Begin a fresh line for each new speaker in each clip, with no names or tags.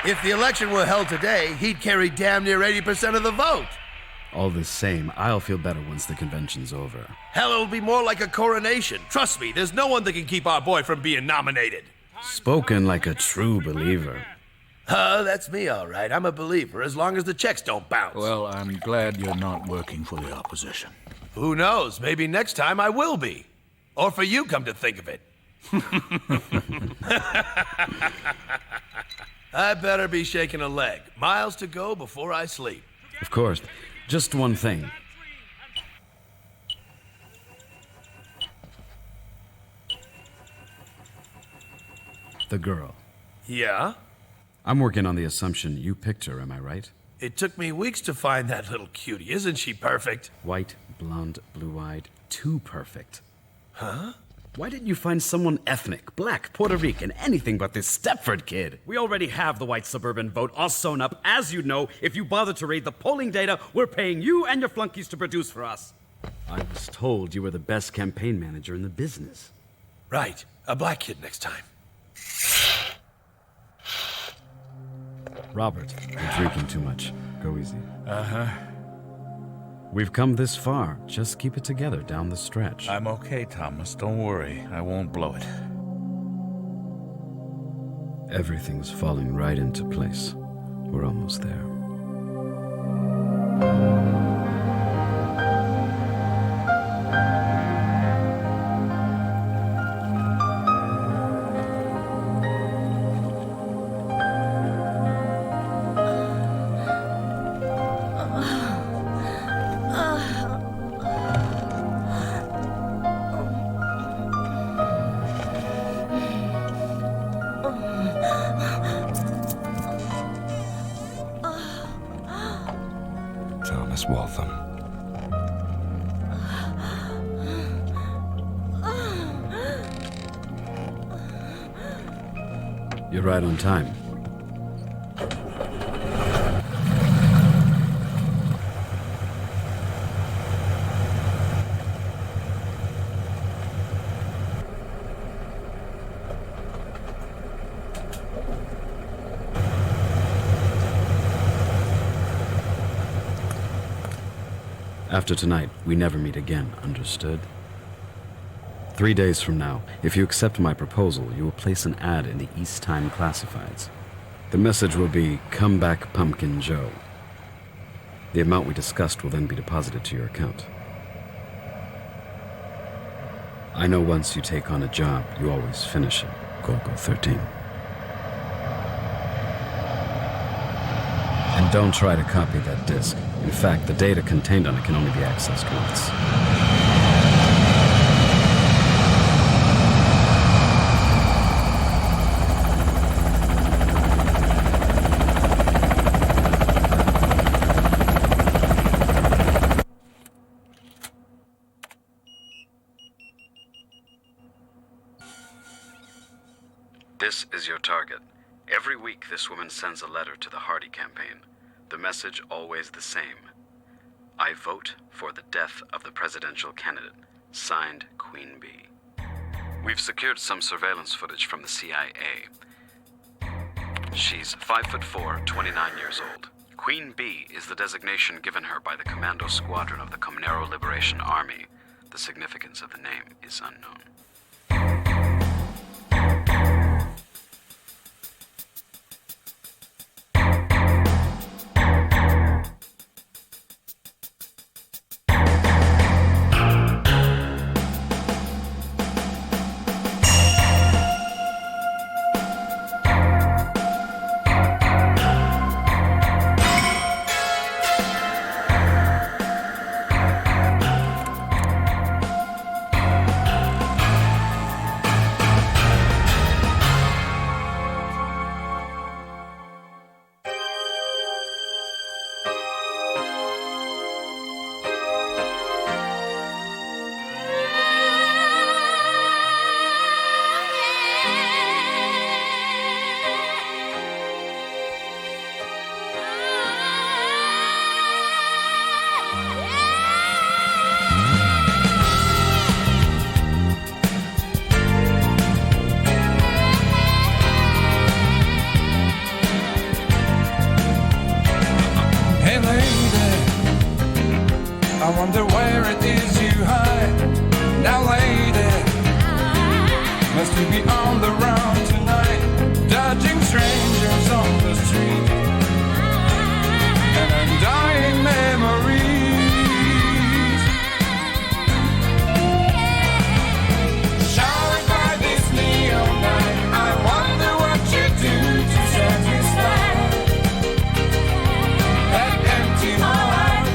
If the election were held today, he'd carry damn near 80% of the vote.
All the same, I'll feel better once the convention's over.
Hell, it'll be more like a coronation. Trust me, there's no one that can keep our boy from being nominated.
Spoken like a true believer.
That's me, all right. I'm a believer, as long as the checks don't bounce.
Well, I'm glad you're not working for the opposition.
Who knows? Maybe next time I will be. Or for you, come to think of it. I better be shaking a leg. Miles to go before I sleep.
Of course. Just one thing. The girl.
Yeah?
I'm working on the assumption you picked her, am I right?
It took me weeks to find that little cutie. Isn't she perfect?
White, blonde, blue-eyed, too perfect.
Huh?
Why didn't you find someone ethnic, black, Puerto Rican, anything but this Stepford kid?
We already have the white suburban vote all sewn up. As you know, if you bother to read the polling data, we're paying you and your flunkies to produce for us.
I was told you were the best campaign manager in the business.
Right. A black kid next time.
Robert, you're drinking too much. Go easy.
Uh-huh.
We've come this far. Just keep it together down the stretch.
I'm okay, Thomas. Don't worry. I won't blow it.
Everything's falling right into place. We're almost there.
Thomas Waltham.
You're right on time. After tonight, we never meet again, understood? 3 days from now, if you accept my proposal, you will place an ad in the East Time Classifieds. The message will be, "Come back, Pumpkin Joe." The amount we discussed will then be deposited to your account. I know once you take on a job, you always finish it, Golgo 13. And don't try to copy that disk. In fact, the data contained on it can only be accessed once. This is your target. Every week, this woman sends a letter to the Hardy campaign. The message always the same. I vote for the death of the presidential candidate. Signed, Queen Bee. We've secured some surveillance footage from the CIA. She's 5'4", 29 years old. Queen Bee is the designation given her by the Commando Squadron of the Comnero Liberation Army. The significance of the name is unknown.
to be on the run tonight, dodging strangers on the street and undying memories. Showered by this neon light, I wonder what you do to satisfy that empty heart.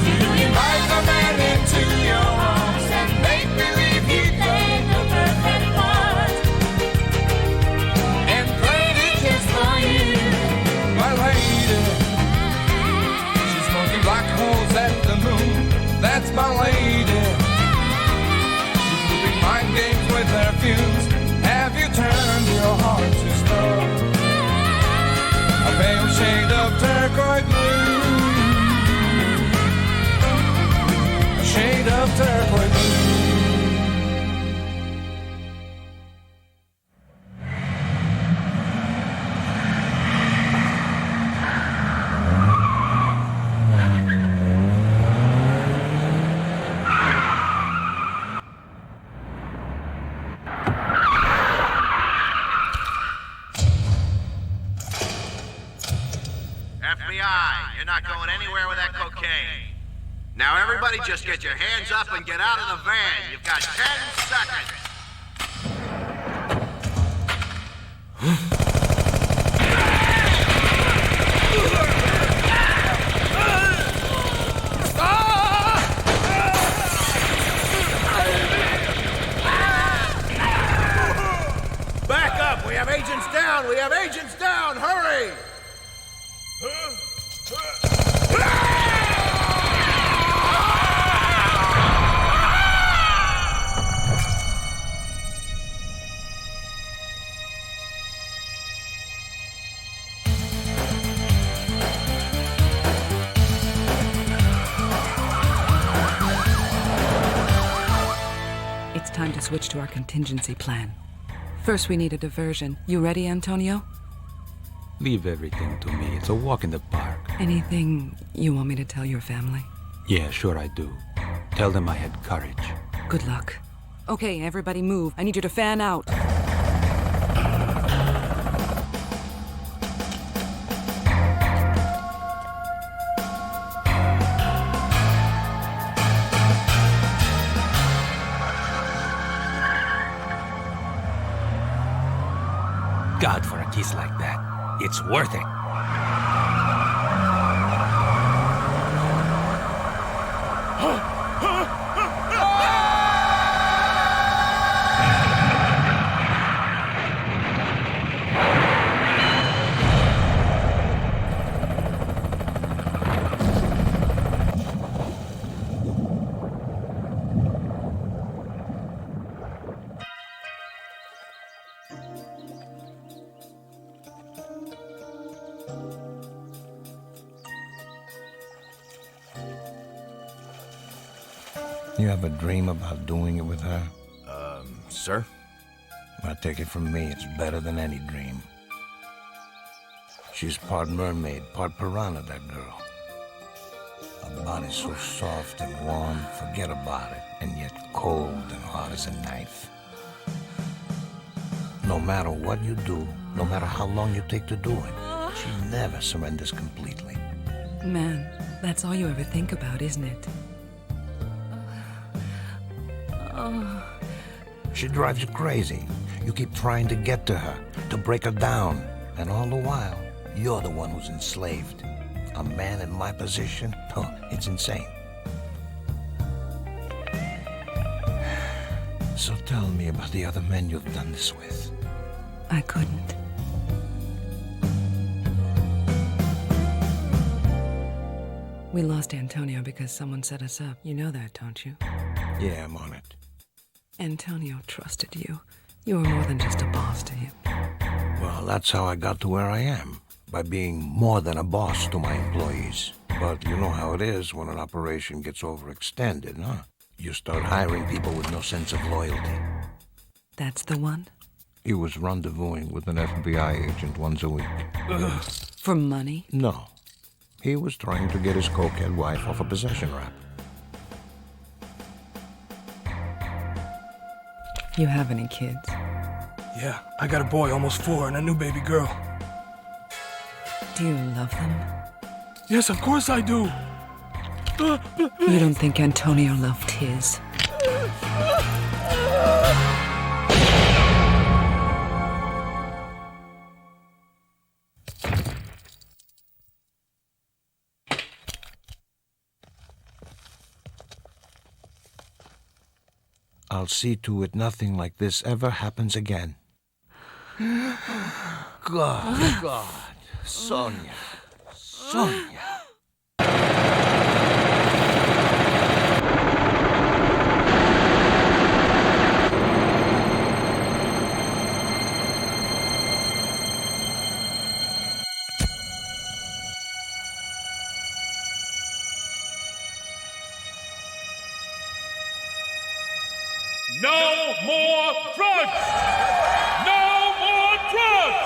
Do you invite the man into your arms and make believe he played the perfect part and played it just for you, my lady? She's smoking black holes at the moon. That's my lady. She's looping mind games with her fumes. Have you turned your heart to stone? A pale shade of turquoise blue. A shade of turquoise blue.
FBI, you're not going anywhere with that cocaine. Now everybody just get your hands up and get out of the van. You've got 10 seconds. Back up! We have agents down! We have agents down! Hurry!
It's time to switch to our contingency plan. First, we need a diversion. You ready, Antonio?
Leave everything to me. It's a walk in the park.
Anything you want me to tell your family?
Yeah, sure I do. Tell them I had courage.
Good luck. Okay, everybody move. I need you to fan out.
God, for a kiss like that, it's worth it.
You ever dream about doing it with her?
Sir?
I take it from me, it's better than any dream. She's part mermaid, part piranha, that girl. Her body's so soft and warm, forget about it, and yet cold and hard as a knife. No matter what you do, no matter how long you take to do it, she never surrenders completely.
Man, that's all you ever think about, isn't it?
She drives you crazy. You keep trying to get to her, to break her down. And all the while, you're the one who's enslaved. A man in my position? Oh, it's insane. So tell me about the other men you've done this with.
I couldn't. We lost Antonio because someone set us up. You know that, don't you?
Yeah, I'm on it.
Antonio trusted you. You were more than just a boss to him.
Well, that's how I got to where I am. By being more than a boss to my employees. But you know how it is when an operation gets overextended, huh? You start hiring people with no sense of loyalty.
That's the one?
He was rendezvousing with an FBI agent once a week.
For money?
No. He was trying to get his cokehead wife off a possession rap.
You have any kids?
Yeah, I got a boy, almost 4, and a new baby girl.
Do you love them?
Yes, of course I do.
You don't think Antonio loved his?
I'll see to it nothing like this ever happens again. God, Sonia.
No more drugs! No more drugs!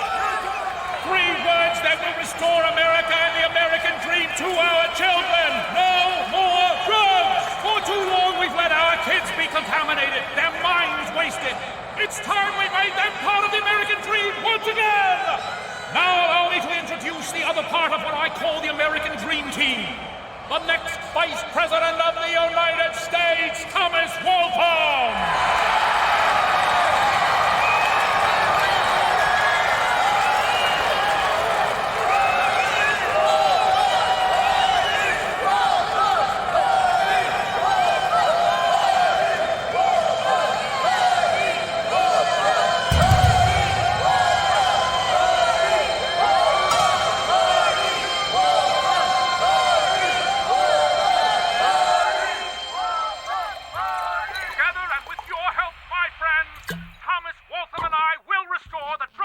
3 words that will restore America and the American dream to our children. No more drugs! For too long we've let our kids be contaminated, their minds wasted. It's time we made them part of the American dream once again! Now allow me to introduce the other part of what I call the American Dream Team. The next Vice President of the United States, Thomas Waltham!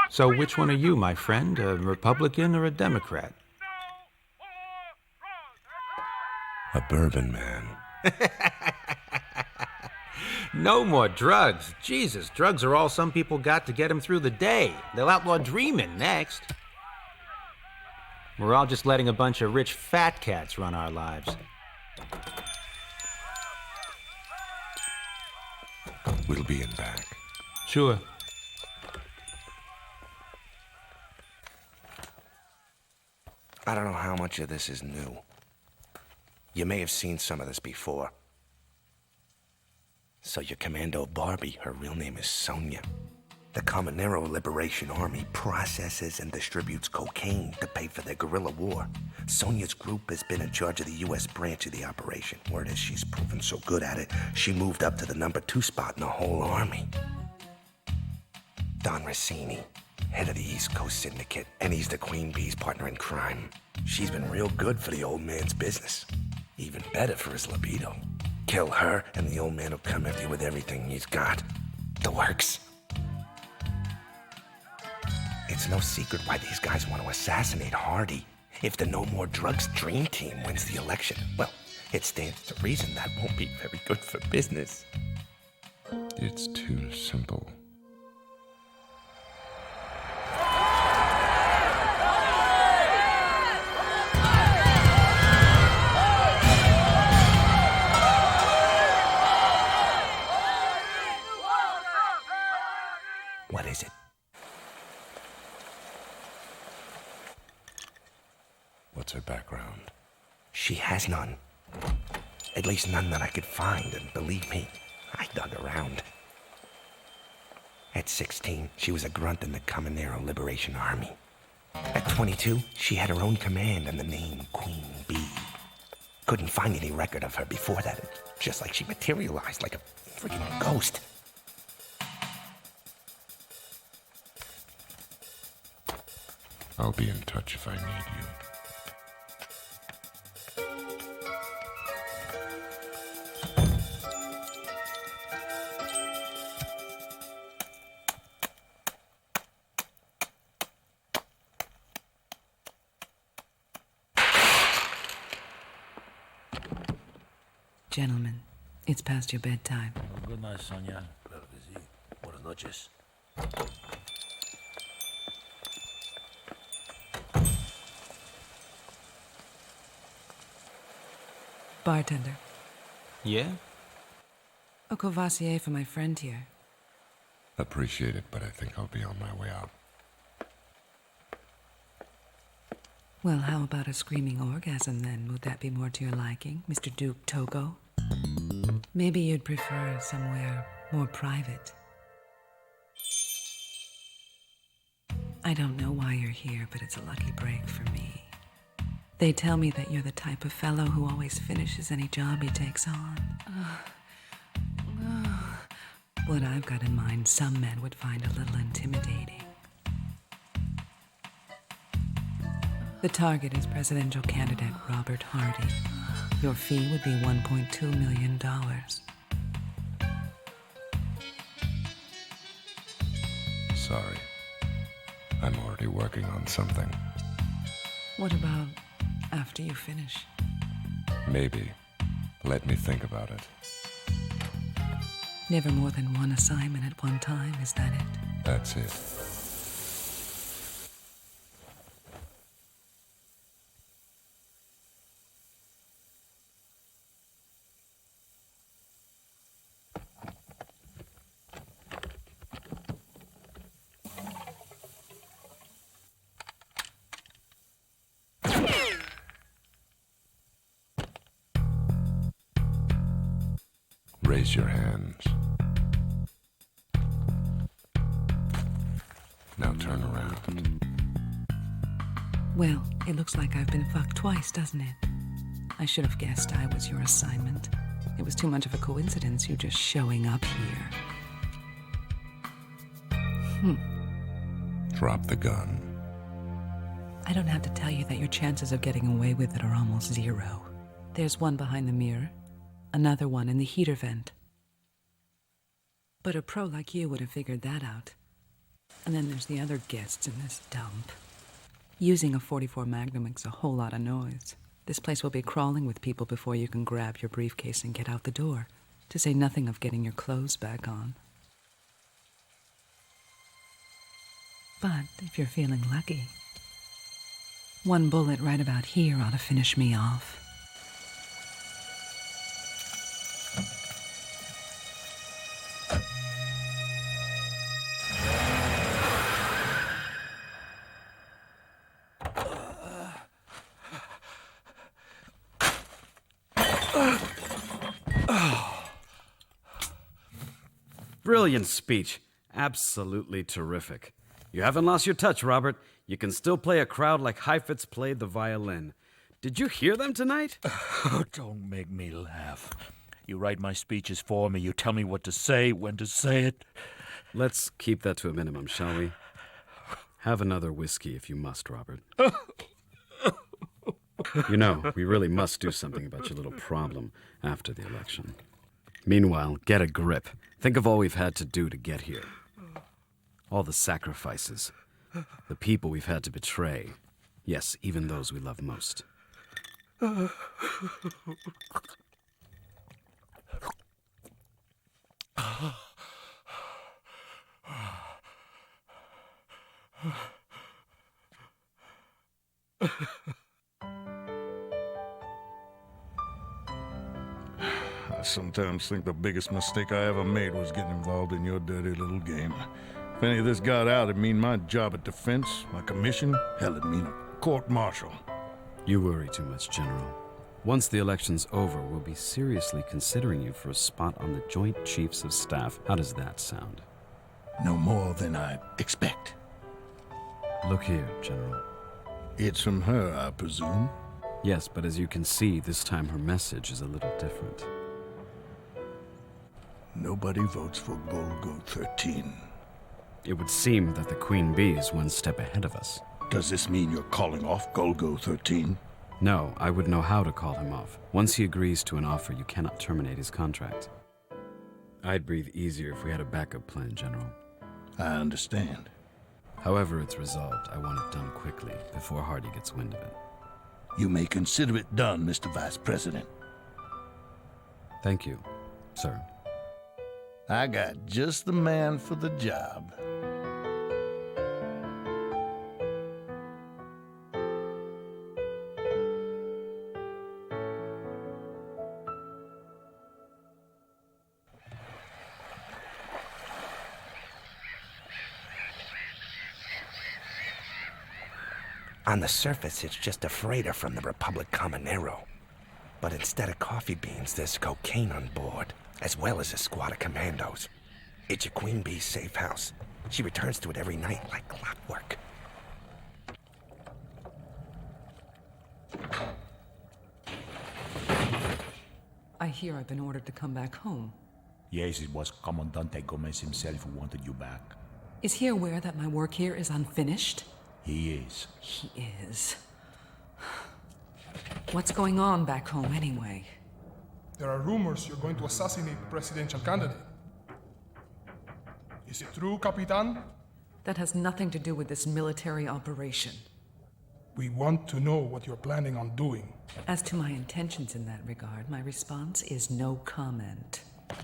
So which one are you, my friend? A Republican or a Democrat?
A bourbon man.
No more drugs. Jesus, drugs are all some people got to get them through the day. They'll outlaw dreaming next. We're all just letting a bunch of rich fat cats run our lives.
We'll be in back.
Sure.
I don't know how much of this is new. You may have seen some of this before. So your Commando Barbie, her real name is Sonia. The Comunero Liberation Army processes and distributes cocaine to pay for their guerrilla war. Sonia's group has been in charge of the U.S. branch of the operation. Word is she's proven so good at it, she moved up to the number 2 spot in the whole army. Don Rossini, head of the East Coast Syndicate, and he's the Queen Bee's partner in crime. She's been real good for the old man's business. Even better for his libido. Kill her, and the old man will come after you with everything he's got. The works. It's no secret why these guys want to assassinate Hardy. If the No More Drugs Dream Team wins the election, well, it stands to reason that won't be very good for business. It's too simple. What is it? What's her background? She has none. At least none that I could find, and believe me, I dug around. At 16, she was a grunt in the Comunero Liberation Army. At 22, she had her own command and the name Queen Bee. Couldn't find any record of her before that. It's just like she materialized like a freaking ghost. I'll be in touch if I need you.
Gentlemen, it's past your bedtime.
Good night, Sonia. Claro que sí. Buenas noches.
Bartender.
Yeah?
A Courvoisier for my friend here.
Appreciate it, but I think I'll be on my way out.
Well, how about a screaming orgasm then? Would that be more to your liking, Mr. Duke Togo? Maybe you'd prefer somewhere more private. I don't know why you're here, but it's a lucky break for me. They tell me that you're the type of fellow who always finishes any job he takes on. What I've got in mind, some men would find a little intimidating. The target is presidential candidate Robert Hardy. Your fee would be $1.2 million.
Sorry. I'm already working on something.
What about after you finish?
Maybe. Let me think about it.
Never more than one assignment at one time, is that it?
That's it. Raise your hands. Now turn around.
Well, it looks like I've been fucked twice, doesn't it? I should have guessed I was your assignment. It was too much of a coincidence, you just showing up here.
Drop the gun.
I don't have to tell you that your chances of getting away with it are almost zero. There's one behind the mirror, another one in the heater vent. But a pro like you would have figured that out. And then there's the other guests in this dump. Using a .44 Magnum makes a whole lot of noise. This place will be crawling with people before you can grab your briefcase and get out the door, to say nothing of getting your clothes back on. But if you're feeling lucky, one bullet right about here ought to finish me off.
Brilliant speech. Absolutely terrific. You haven't lost your touch, Robert. You can still play a crowd like Heifetz played the violin. Did you hear them tonight?
Don't make me laugh. You write my speeches for me. You tell me what to say, when to say it.
Let's keep that to a minimum, shall we? Have another whiskey if you must, Robert. You know, we really must do something about your little problem after the election. Meanwhile, get a grip. Think of all we've had to do to get here. All the sacrifices. The people we've had to betray. Yes, even those we love most.
I sometimes think the biggest mistake I ever made was getting involved in your dirty little game. If any of this got out, it'd mean my job at defense, my commission, hell, it'd mean a court-martial.
You worry too much, General. Once the election's over, we'll be seriously considering you for a spot on the Joint Chiefs of Staff. How does that sound?
No more than I expect.
Look here, General.
It's from her, I presume?
Yes, but as you can see, this time her message is a little different.
Nobody votes for Golgo 13.
It would seem that the Queen Bee is one step ahead of us.
Does this mean you're calling off Golgo 13?
No, I would know how to call him off. Once he agrees to an offer, you cannot terminate his contract. I'd breathe easier if we had a backup plan, General.
I understand.
However it's resolved, I want it done quickly, before Hardy gets wind of it.
You may consider it done, Mr. Vice President.
Thank you, sir.
I got just the man for the job.
On the surface, it's just a freighter from the Republic Comanero. But instead of coffee beans, there's cocaine on board, as well as a squad of commandos. It's your Queen Bee's safe house. She returns to it every night like clockwork.
I hear I've been ordered to come back home.
Yes, it was Comandante Gomez himself who wanted you back.
Is he aware that my work here is unfinished?
He is.
He is. What's going on back home anyway?
There are rumors you're going to assassinate the presidential candidate. Is it true, Capitan?
That has nothing to do with this military operation.
We want to know what you're planning on doing.
As to my intentions in that regard, my response is no comment.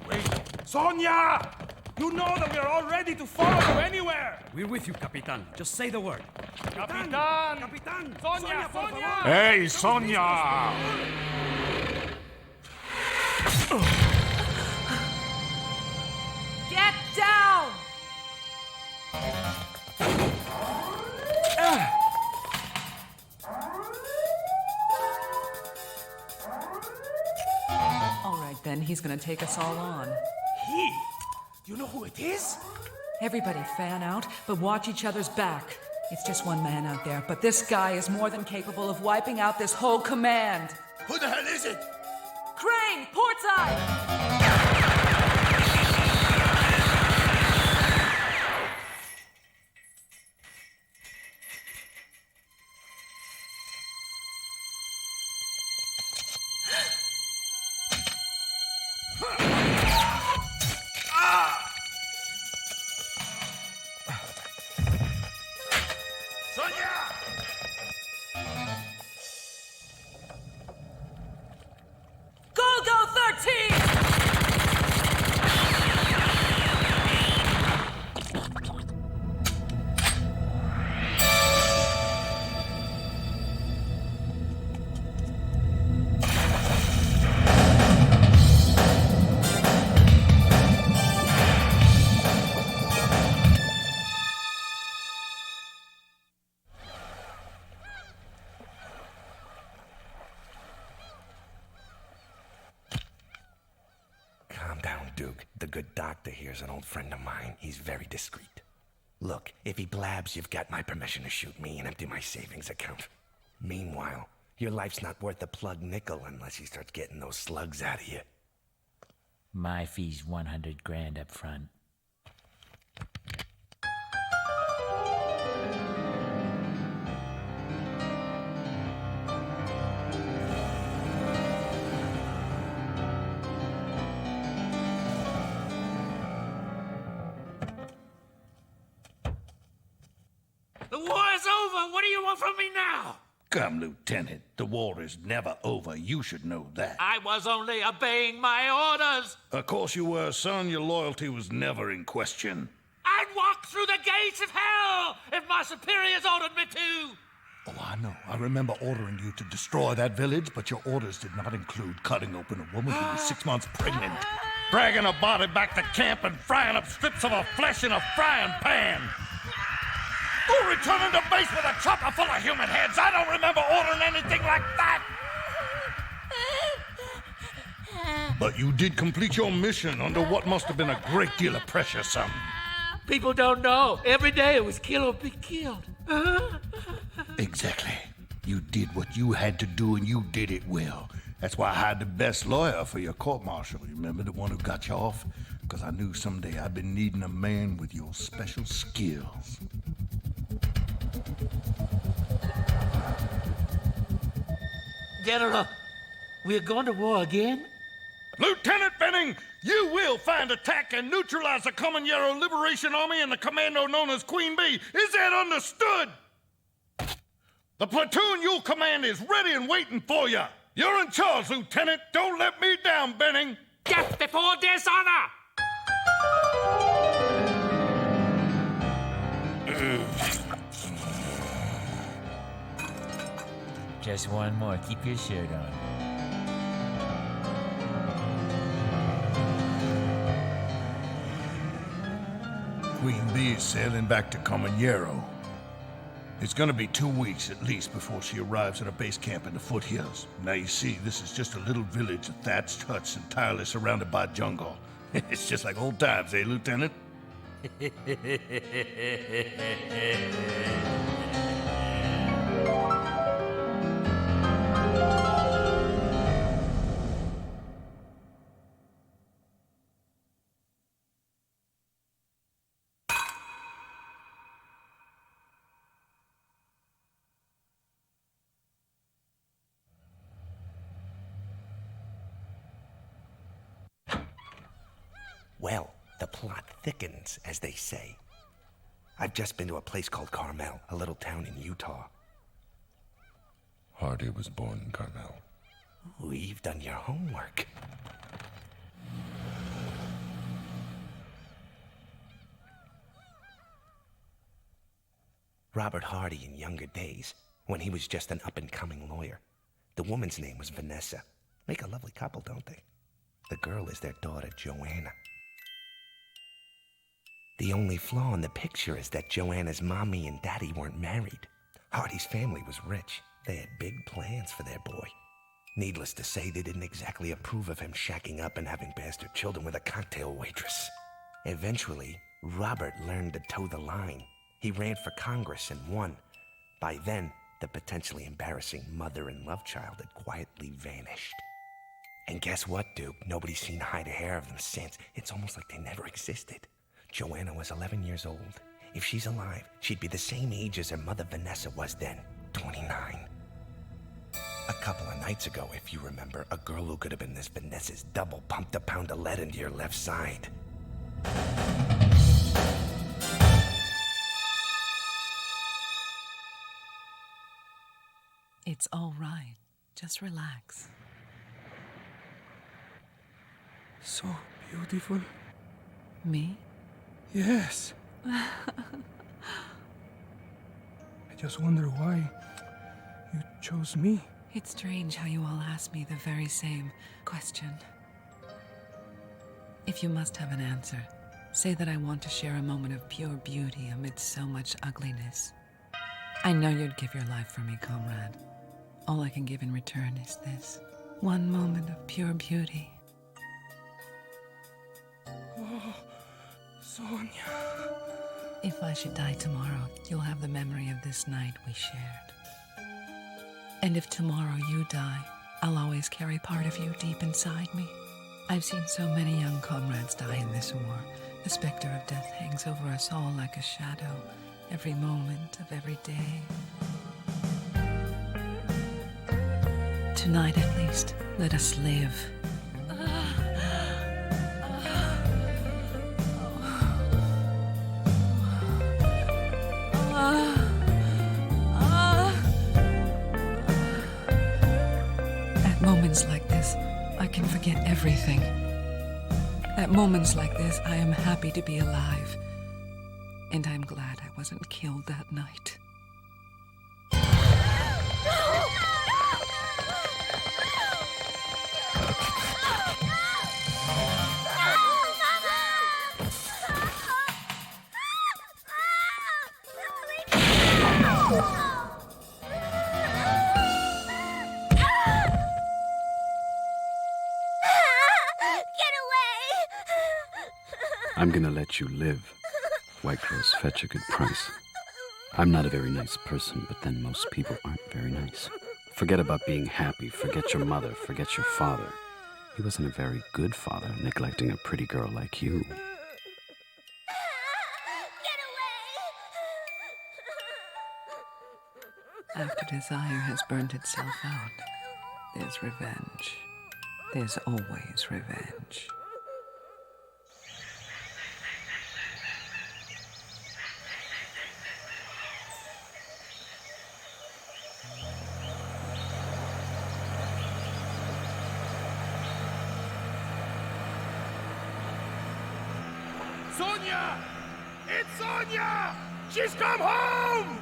Wait, Sonia! You know that we are all ready to follow you anywhere!
We're with you, Capitan. Just say the word.
Capitan!
Capitan!
Sonia! Sonia!
Hey, Sonia!
Get down! All right, then, he's gonna take us all on.
He? Do you know who it is?
Everybody fan out, but watch each other's back. It's just one man out there, but this guy is more than capable of wiping out this whole command.
Who the hell is it?
Crane, port side! Golgo 13!
Calm down, Duke. The good doctor here's an old friend of mine. He's very discreet. Look, if he blabs, you've got my permission to shoot me and empty my savings account. Meanwhile, your life's not worth a plug nickel unless he starts getting those slugs out of you.
My fee's 100 grand up front.
The war is over! What do you want from me now?
Come, Lieutenant. The war is never over. You should know that.
I was only obeying my orders!
Of course you were, son. Your loyalty was never in question.
I'd walk through the gates of hell if my superiors ordered me to!
Oh, I know. I remember ordering you to destroy that village, but your orders did not include cutting open a woman who was 6 months pregnant, dragging a body back to camp, and frying up strips of her flesh in a frying pan. Or returning to base with a chopper full of human heads. I don't remember ordering anything like that. But you did complete your mission under what must have been a great deal of pressure, son.
People don't know. Every day it was kill or be killed.
Exactly. You did what you had to do, and you did it well. That's why I hired the best lawyer for your court-martial. You remember the one who got you off? Because I knew someday I'd been needing a man with your special skills.
General, we're going to war again?
Lieutenant Benning, you will find attack and neutralize the Comanero Liberation Army and the commando known as Queen Bee. Is that understood? The platoon you'll command is ready and waiting for you. You're in charge, Lieutenant. Don't let me down, Benning.
Death before dishonor!
Just one more. Keep your shirt on.
Queen Bee is sailing back to Comanero. It's gonna be 2 weeks at least before she arrives at a base camp in the foothills. Now you see, this is just a little village of thatched huts entirely surrounded by jungle. It's just like old times, eh, Lieutenant?
Well, the plot thickens, as they say. I've just been to a place called Carmel, a little town in Utah.
Hardy was born in Carmel.
Ooh, you've done your homework. Robert Hardy in younger days, when he was just an up-and-coming lawyer. The woman's name was Vanessa. Make a lovely couple, don't they? The girl is their daughter, Joanna. The only flaw in the picture is that Joanna's mommy and daddy weren't married. Hardy's family was rich. They had big plans for their boy. Needless to say, they didn't exactly approve of him shacking up and having bastard children with a cocktail waitress. Eventually, Robert learned to toe the line. He ran for Congress and won. By then, the potentially embarrassing mother and love child had quietly vanished. And guess what, Duke? Nobody's seen hide or hair of them since. It's almost like they never existed. Joanna was 11 years old. If she's alive, she'd be the same age as her mother Vanessa was then, 29. A couple of nights ago, if you remember, a girl who could have been this Vanessa's double pumped a pound of lead into your left side.
It's all right. Just relax.
So beautiful.
Me?
Yes. I just wonder why you chose me.
It's strange how you all ask me the very same question. If you must have an answer, say that I want to share a moment of pure beauty amidst so much ugliness. I know you'd give your life for me, comrade. All I can give in return is this. One moment of pure beauty.
Oh, Sonia.
If I should die tomorrow, you'll have the memory of this night we shared. And if tomorrow you die, I'll always carry part of you deep inside me. I've seen so many young comrades die in this war. The specter of death hangs over us all like a shadow, every moment of every day. Tonight, at least, let us live. At moments like this, I can forget everything. At moments like this, I am happy to be alive. And I'm glad I wasn't killed that night.
I'm gonna let you live. White girls fetch a good price. I'm not a very nice person, but then most people aren't very nice. Forget about being happy. Forget your mother. Forget your father. He wasn't a very good father, neglecting a pretty girl like you.
After desire has burnt itself out, there's revenge. There's always revenge.
Sonia! It's Sonia! She's come home!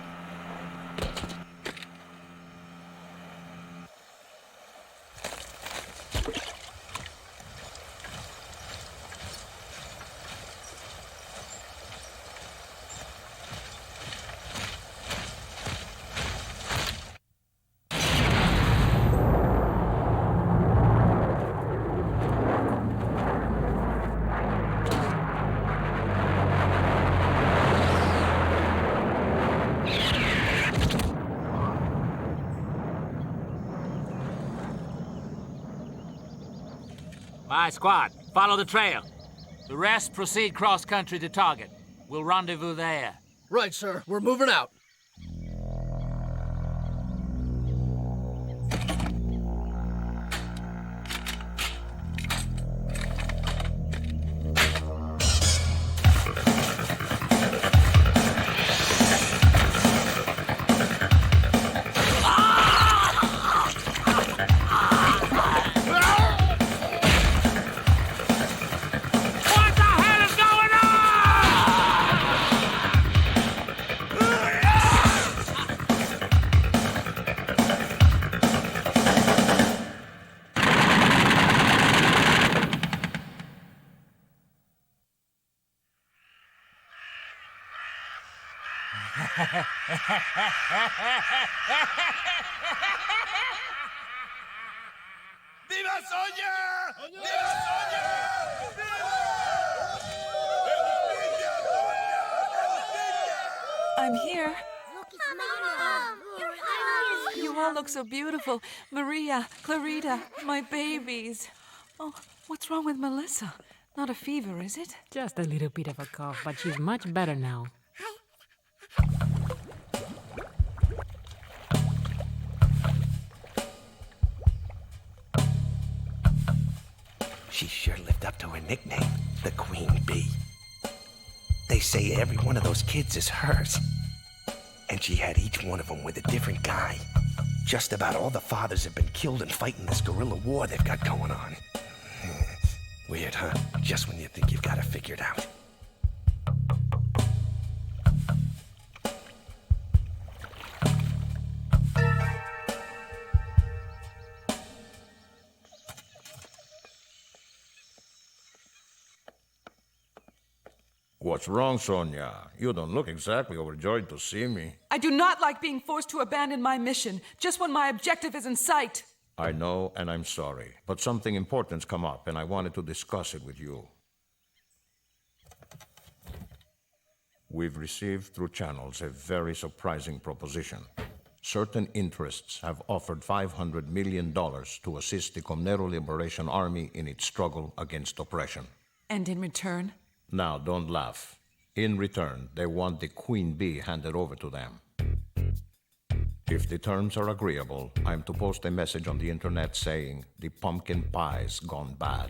My squad, follow the trail. The rest proceed cross-country to target. We'll rendezvous there.
Right, sir. We're moving out.
¡Viva Sonia! ¡Viva Sonia!
I'm here.
Look, it's Mama.
You all look so beautiful. Maria, Clarita, my babies. Oh, what's wrong with Melissa? Not a fever, is it?
Just a little bit of a cough, but she's much better now.
She sure lived up to her nickname, the Queen Bee. They say every one of those kids is hers. And she had each one of them with a different guy. Just about all the fathers have been killed in fighting this guerrilla war they've got going on. Weird, huh? Just when you think you've got it figured out.
What's wrong, Sonia? You don't look exactly overjoyed to see me.
I do not like being forced to abandon my mission, just when my objective is in sight.
I know, and I'm sorry. But something important's come up, and I wanted to discuss it with you. We've received through channels a very surprising proposition. Certain interests have offered $500 million to assist the Comnero Liberation Army in its struggle against oppression.
And in return?
Now, don't laugh. In return, they want the Queen Bee handed over to them. If the terms are agreeable, I'm to post a message on the internet saying, the pumpkin pie's gone bad.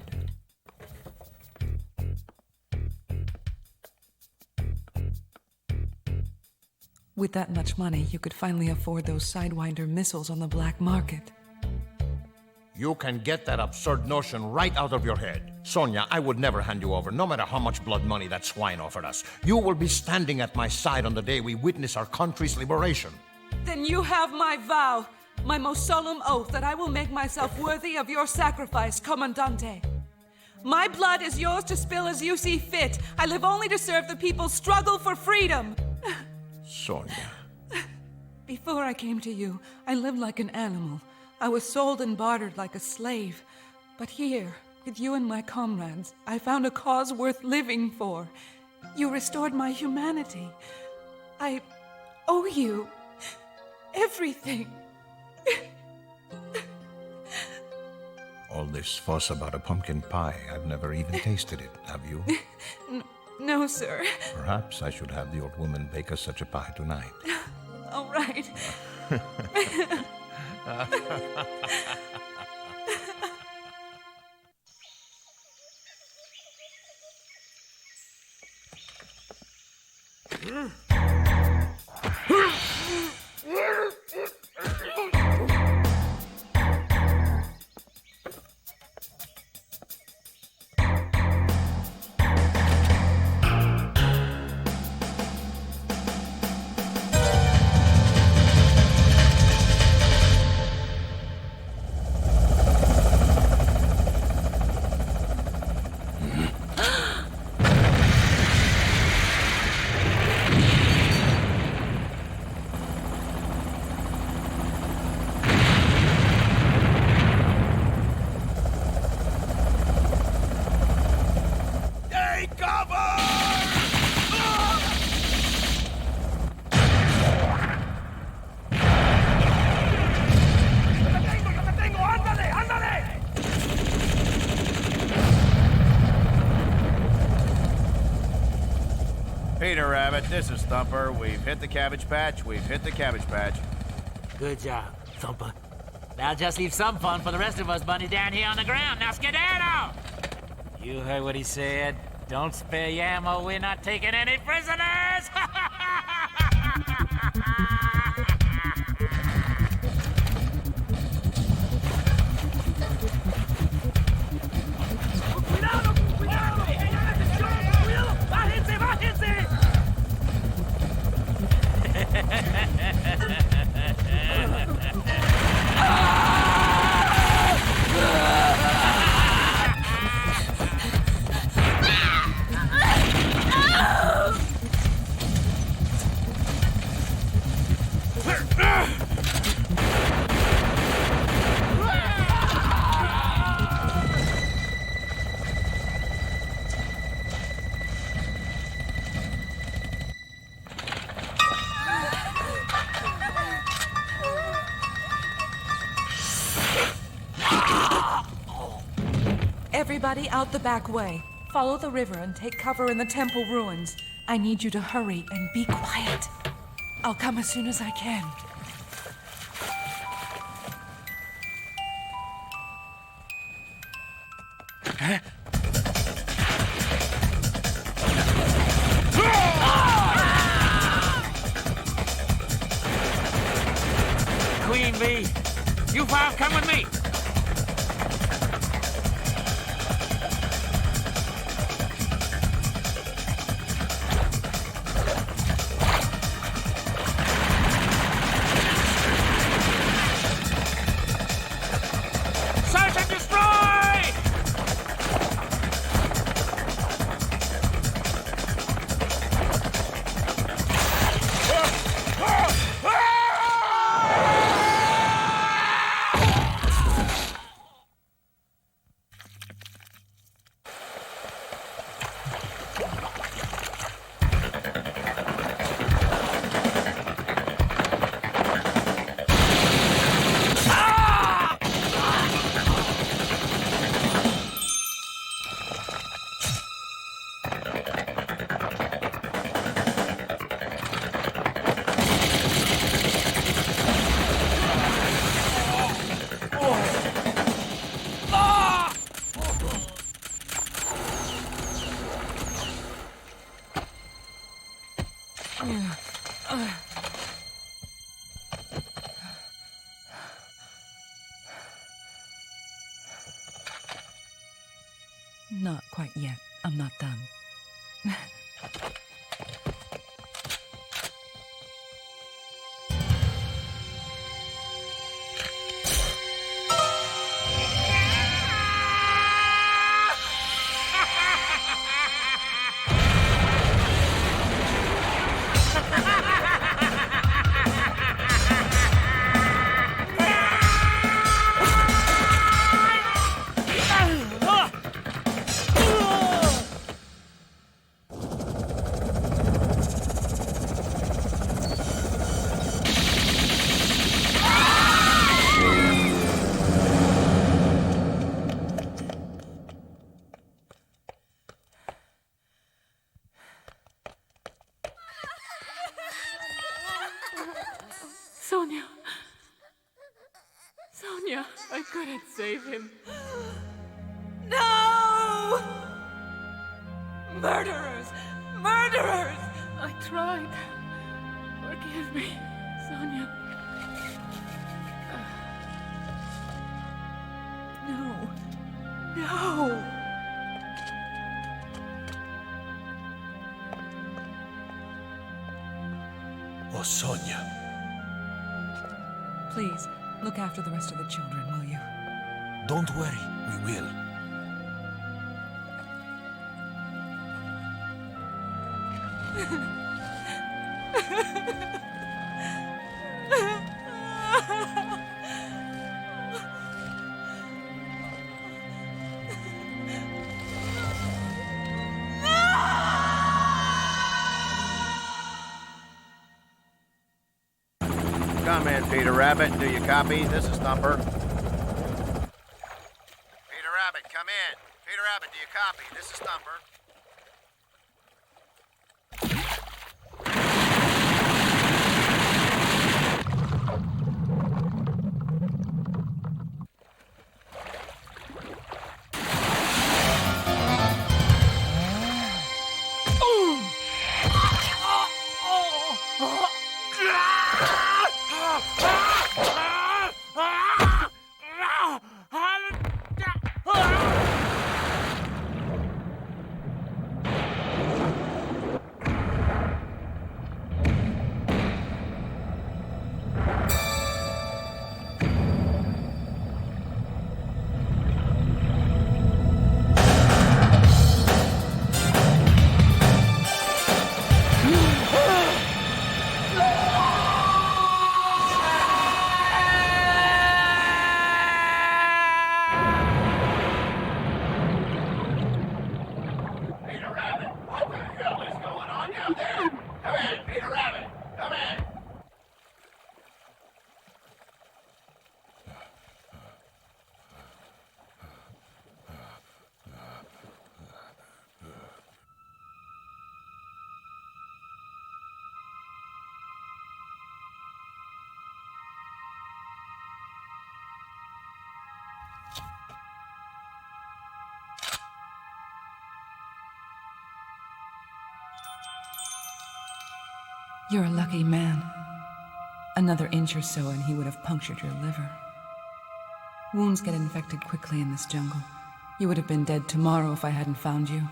With that much money, you could finally afford those Sidewinder missiles on the black market.
You can get that absurd notion right out of your head. Sonia, I would never hand you over, no matter how much blood money that swine offered us. You will be standing at my side on the day we witness our country's liberation.
Then you have my vow, my most solemn oath that I will make myself worthy of your sacrifice, Commandante. My blood is yours to spill as you see fit. I live only to serve the people's struggle for freedom.
Sonia.
Before I came to you, I lived like an animal. I was sold and bartered like a slave. But here, with you and my comrades, I found a cause worth living for. You restored my humanity. I owe you everything.
All this fuss about a pumpkin pie, I've never even tasted it, have you?
No, sir.
Perhaps I should have the old woman bake us such a pie tonight.
All right.
Peter Rabbit, this is Thumper. We've hit the cabbage patch. We've hit the cabbage patch.
Good job, Thumper. Now just leave some fun for the rest of us, Bunny, down here on the ground. Now skedaddle! You heard what he said. Don't spare your ammo. We're not taking any prisoners!
Everybody out the back way. Follow the river and take cover in the temple ruins. I need you to hurry and be quiet. I'll come as soon as I can.
Queen Bee, you five come with me. Search and destroy!
Not quite yet. I'm not done.
Sonia. Sonia, I couldn't save him.
No! Murderers! Murderers!
I tried. Forgive me, Sonia.
No. No!
Oh, Sonia.
Please, look after the rest of the children, will you?
Don't worry, we will.
Come in, Peter Rabbit. Do you copy? This is Thumper. Peter Rabbit, come in. Peter Rabbit, do you copy? This is Thumper.
You're a lucky man. Another inch or so and he would have punctured your liver. Wounds get infected quickly in this jungle. You would have been dead tomorrow if I hadn't found you.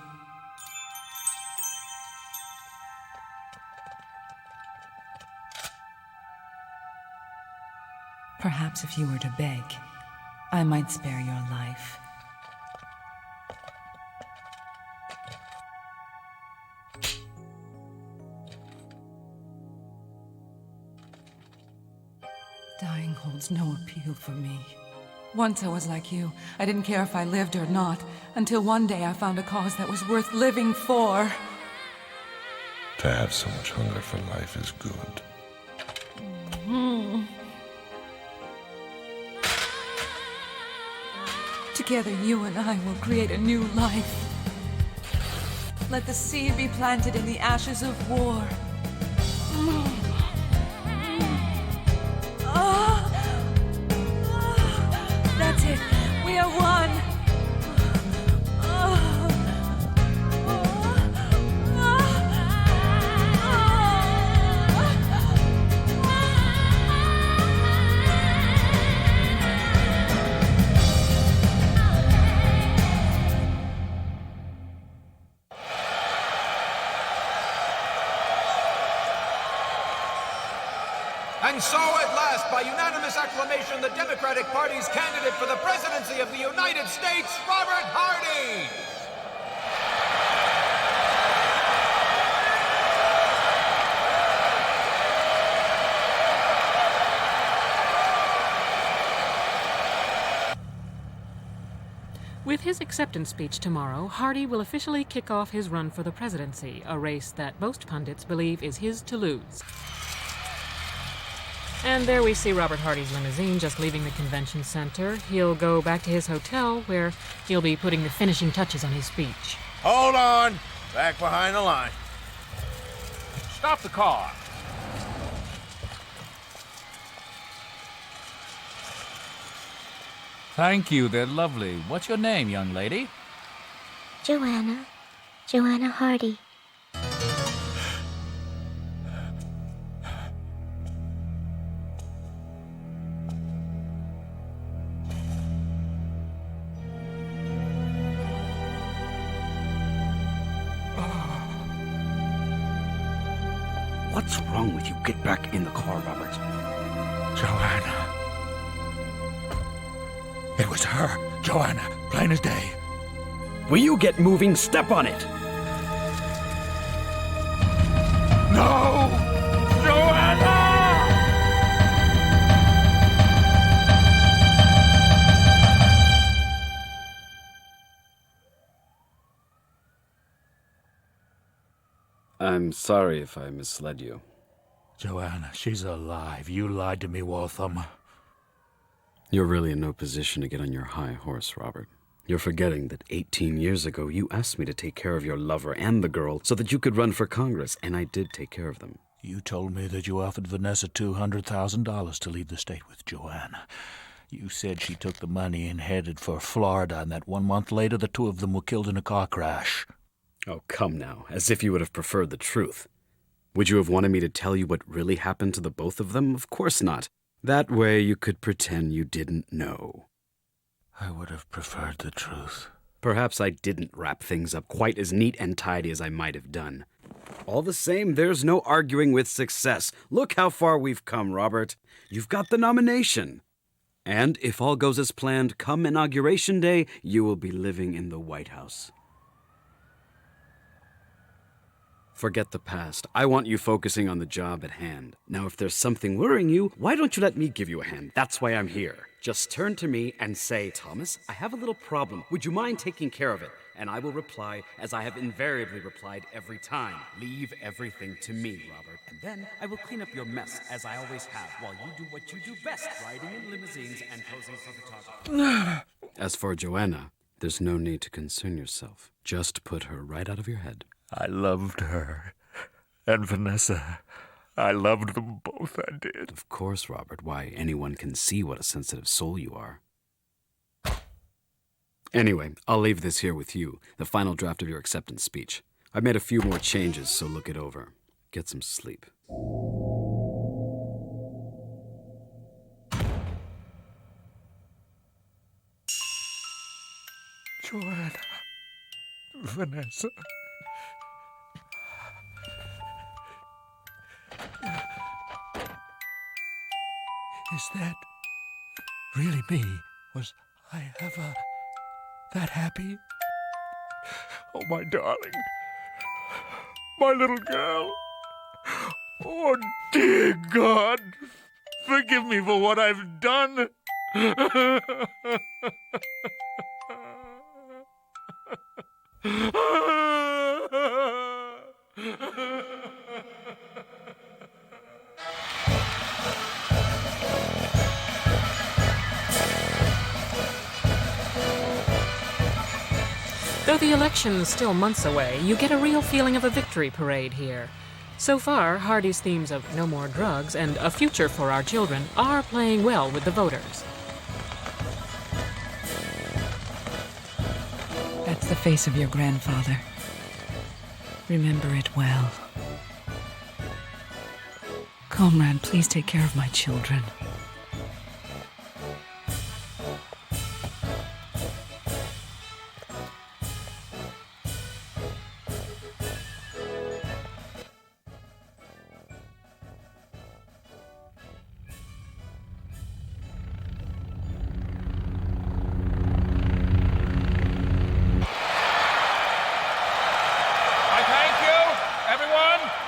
Perhaps if you were to beg, I might spare your life. Dying holds no appeal for me. Once I was like you. I didn't care if I lived or not, until one day I found a cause that was worth living for.
To have so much hunger for life is good.
Together, you and I will create a new life. Let the seed be planted in the ashes of war. That's it. We are one.
And so, at last, by unanimous acclamation, the Democratic Party's candidate for the presidency of the United States, Robert Hardy!
With his acceptance speech tomorrow, Hardy will officially kick off his run for the presidency, a race that most pundits believe is his to lose. And there we see Robert Hardy's limousine just leaving the convention center. He'll go back to his hotel, where he'll be putting the finishing touches on his speech.
Hold on. Back behind the line.
Stop the car.
Thank you, they're lovely. What's your name, young lady?
Joanna. Joanna Hardy.
What's wrong with you? Get back in the car, Robert.
Joanna. It was her. Joanna. Plain as day.
Will you get moving? Step on it!
No!
Joanna!
I'm sorry if I misled you.
Joanna, she's alive. You lied to me, Waltham.
You're really in no position to get on your high horse, Robert. You're forgetting that 18 years ago you asked me to take care of your lover and the girl so that you could run for Congress, and I did take care of them.
You told me that you offered Vanessa $200,000 to leave the state with Joanna. You said she took the money and headed for Florida, and that 1 month later the two of them were killed in a car crash.
Oh, come now, as if you would have preferred the truth. Would you have wanted me to tell you what really happened to the both of them? Of course not. That way you could pretend you didn't know.
I would have preferred the truth.
Perhaps I didn't wrap things up quite as neat and tidy as I might have done. All the same, there's no arguing with success. Look how far we've come, Robert. You've got the nomination. And if all goes as planned, come Inauguration Day, you will be living in the White House. Forget the past. I want you focusing on the job at hand. Now, if there's something worrying you, why don't you let me give you a hand? That's why I'm here. Just turn to me and say, Thomas, I have a little problem. Would you mind taking care of it? And I will reply, as I have invariably replied every time, leave everything to me, Robert. And then I will clean up your mess, as I always have, while you do what you do best, riding in limousines and posing for photographers. As for Joanna, there's no need to concern yourself. Just put her right out of your head.
I loved her. And Vanessa. I loved them both, I did.
Of course, Robert. Why, anyone can see what a sensitive soul you are. Anyway, I'll leave this here with you, the final draft of your acceptance speech. I've made a few more changes, so look it over. Get some sleep.
Joanna. Vanessa. Is that really me? Was I ever that happy? Oh, my darling. My little girl. Oh, dear God. Forgive me for what I've done.
Though the election's still months away, you get a real feeling of a victory parade here. So far, Hardy's themes of no more drugs and a future for our children are playing well with the voters.
That's the face of your grandfather. Remember it well. Comrade, please take care of my children.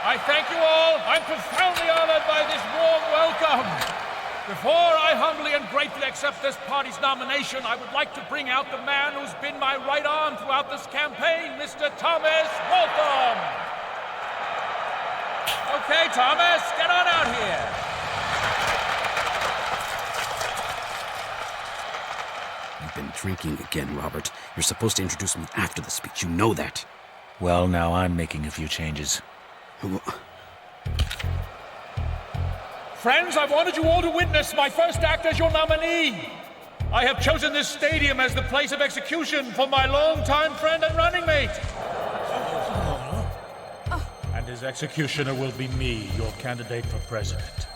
I thank you all. I'm profoundly honored by this warm welcome. Before I humbly and gratefully accept this party's nomination, I would like to bring out the man who's been my right arm throughout this campaign, Mr. Thomas Waltham. Okay, Thomas, get on out here.
You've been drinking again, Robert. You're supposed to introduce me after the speech. You know that.
Well, now I'm making a few changes.
Friends, I've wanted you all to witness my first act as your nominee. I have chosen this stadium as the place of execution for my longtime friend and running mate. And his executioner will be me, your candidate for president.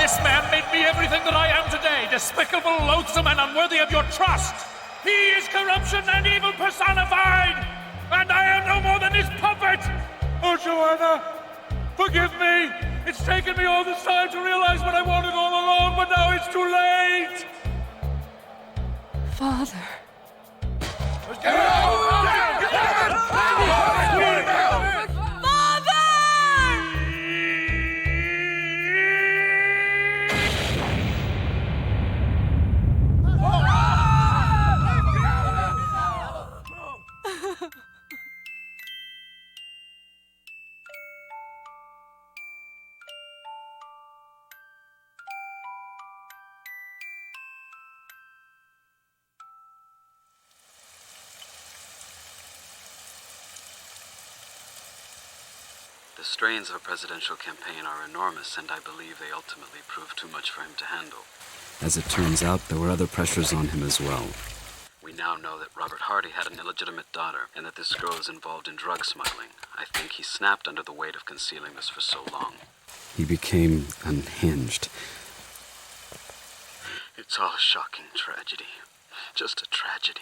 This man made me everything that I am today, despicable, loathsome, and unworthy of your trust. He is corruption and evil personified, and I am no more than his puppet. Oh, Joanna, forgive me. It's taken me all this time to realize what I wanted all along, but now it's too late.
Father.
Get out! Get out!
The strains of a presidential campaign are enormous, and I believe they ultimately proved too much for him to handle. As it turns out, there were other pressures on him as well. We now know that Robert Hardy had an illegitimate daughter, and that this girl is involved in drug smuggling. I think he snapped under the weight of concealing this for so long. He became unhinged. It's all a shocking tragedy. Just a tragedy.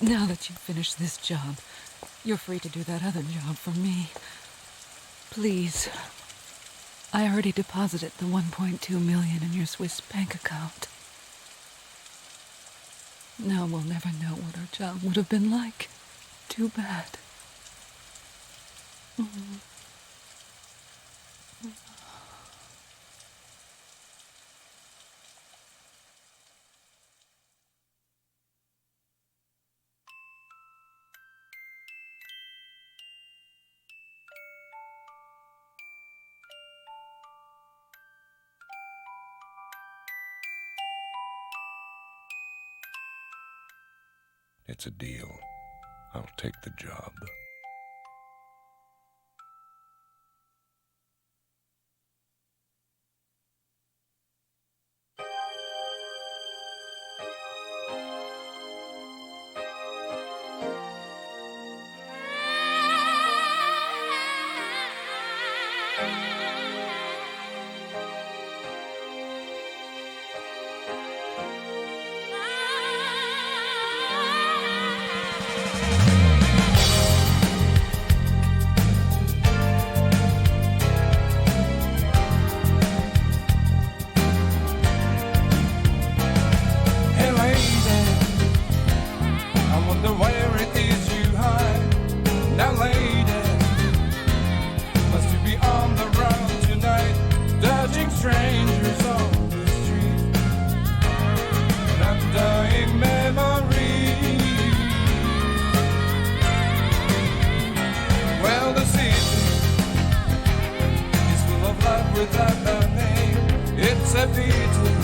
Now that you've finished this job, You're free to do that other job for me. Please. I already deposited the $1.2 million in your Swiss bank account. Now we'll never know what our job would have been like. Too bad.
It's a deal. I'll take the job.
Strangers on the street, and I'm dying memory. Well, the city is full of life without a name. It's a pity